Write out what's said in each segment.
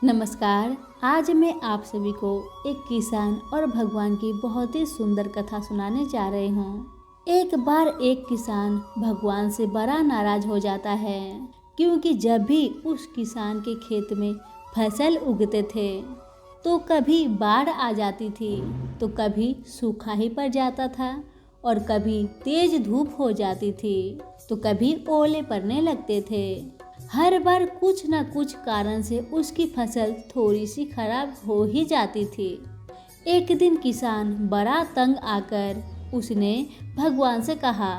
नमस्कार। आज मैं आप सभी को एक किसान और भगवान की बहुत ही सुंदर कथा सुनाने जा रही हूँ। एक बार एक किसान भगवान से बड़ा नाराज हो जाता है, क्योंकि जब भी उस किसान के खेत में फसल उगते थे तो कभी बाढ़ आ जाती थी, तो कभी सूखा ही पड़ जाता था और कभी तेज धूप हो जाती थी, तो कभी ओले पड़ने लगते थे। हर बार कुछ न कुछ कारण से उसकी फसल थोड़ी सी खराब हो ही जाती थी। एक दिन किसान बड़ा तंग आकर उसने भगवान से कहा,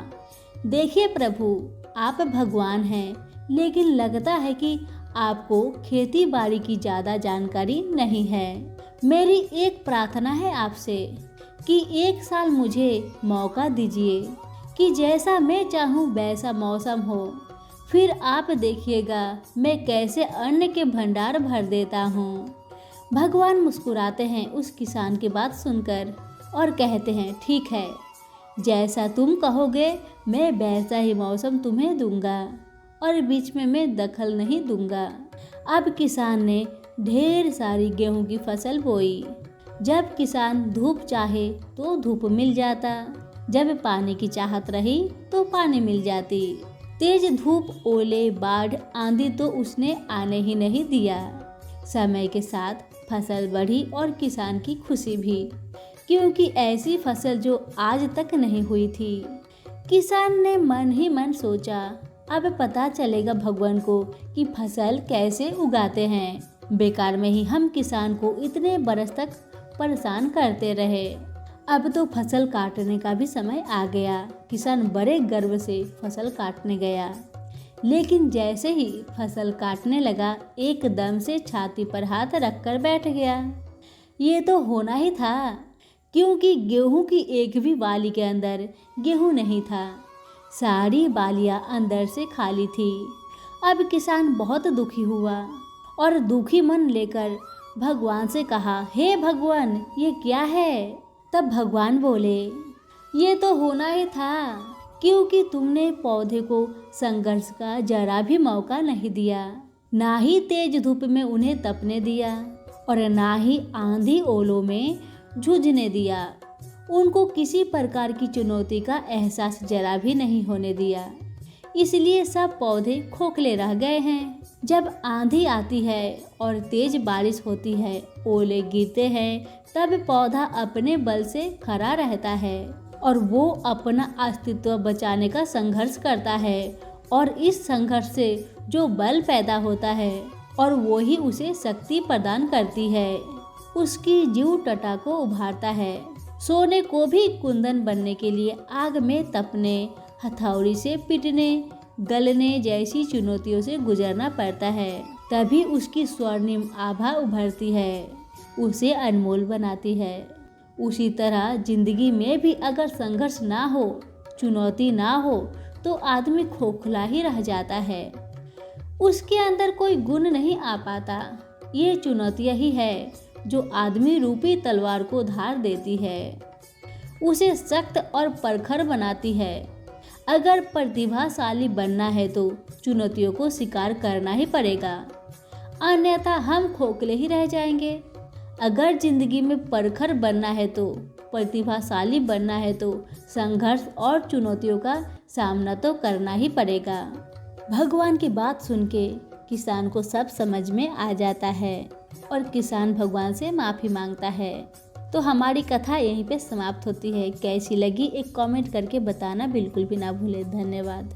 देखिए प्रभु, आप भगवान हैं, लेकिन लगता है कि आपको खेती बाड़ी की ज़्यादा जानकारी नहीं है। मेरी एक प्रार्थना है आपसे कि एक साल मुझे मौका दीजिए कि जैसा मैं चाहूँ वैसा मौसम हो, फिर आप देखिएगा मैं कैसे अन्न के भंडार भर देता हूँ। भगवान मुस्कुराते हैं उस किसान की बात सुनकर और कहते हैं, ठीक है, जैसा तुम कहोगे मैं वैसा ही मौसम तुम्हें दूंगा और बीच में मैं दखल नहीं दूंगा। अब किसान ने ढेर सारी गेहूं की फसल बोई। जब किसान धूप चाहे तो धूप मिल जाता, जब पानी की चाहत रही तो पानी मिल जाती। तेज धूप, ओले, बाढ़, आंधी तो उसने आने ही नहीं दिया। समय के साथ फसल बढ़ी और किसान की खुशी भी, क्योंकि ऐसी फसल जो आज तक नहीं हुई थी। किसान ने मन ही मन सोचा, अब पता चलेगा भगवान को कि फसल कैसे उगाते हैं। बेकार में ही हम किसान को इतने बरस तक परेशान करते रहे। अब तो फसल काटने का भी समय आ गया। किसान बड़े गर्व से फसल काटने गया, लेकिन जैसे ही फसल काटने लगा एकदम से छाती पर हाथ रखकर बैठ गया। ये तो होना ही था, क्योंकि गेहूं की एक भी बाली के अंदर गेहूं नहीं था। सारी बालियां अंदर से खाली थी। अब किसान बहुत दुखी हुआ और दुखी मन लेकर भगवान से कहा, हे भगवान, ये क्या है? तब भगवान बोले, ये तो होना ही था, क्योंकि तुमने पौधे को संघर्ष का जरा भी मौका नहीं दिया, ना ही तेज धूप में उन्हें तपने दिया और ना ही आंधी ओलों में जूझने दिया। उनको किसी प्रकार की चुनौती का एहसास जरा भी नहीं होने दिया। इसलिए सब पौधे खोखले रह गए हैं। जब आंधी आती है और तेज बारिश होती है, ओले गिरते हैं, तब पौधा अपने बल से खड़ा रहता है और वो अपना अस्तित्व बचाने का संघर्ष करता है। और इस संघर्ष से जो बल पैदा होता है और वो ही उसे शक्ति प्रदान करती है, उसकी जीव टटा को उभारता है। सोने को भी कुंदन बनने के लिए आग में तपने, हथौड़ी से पीटने, गलने जैसी चुनौतियों से गुजरना पड़ता है, तभी उसकी स्वर्णिम आभा उभरती है, उसे अनमोल बनाती है। उसी तरह जिंदगी में भी अगर संघर्ष ना हो, चुनौती ना हो, तो आदमी खोखला ही रह जाता है। उसके अंदर कोई गुण नहीं आ पाता। ये चुनौतियां ही है जो आदमी रूपी तलवार को धार देती है, उसे सख्त और प्रखर बनाती है। अगर प्रतिभाशाली बनना है तो चुनौतियों को स्वीकार करना ही पड़ेगा, अन्यथा हम खोखले ही रह जाएंगे। अगर जिंदगी में प्रखर बनना है तो, प्रतिभाशाली बनना है तो संघर्ष और चुनौतियों का सामना तो करना ही पड़ेगा। भगवान की बात सुन के किसान को सब समझ में आ जाता है और किसान भगवान से माफ़ी मांगता है। तो हमारी कथा यहीं पे समाप्त होती है। कैसी लगी एक कमेंट करके बताना बिल्कुल भी ना भूलें। धन्यवाद।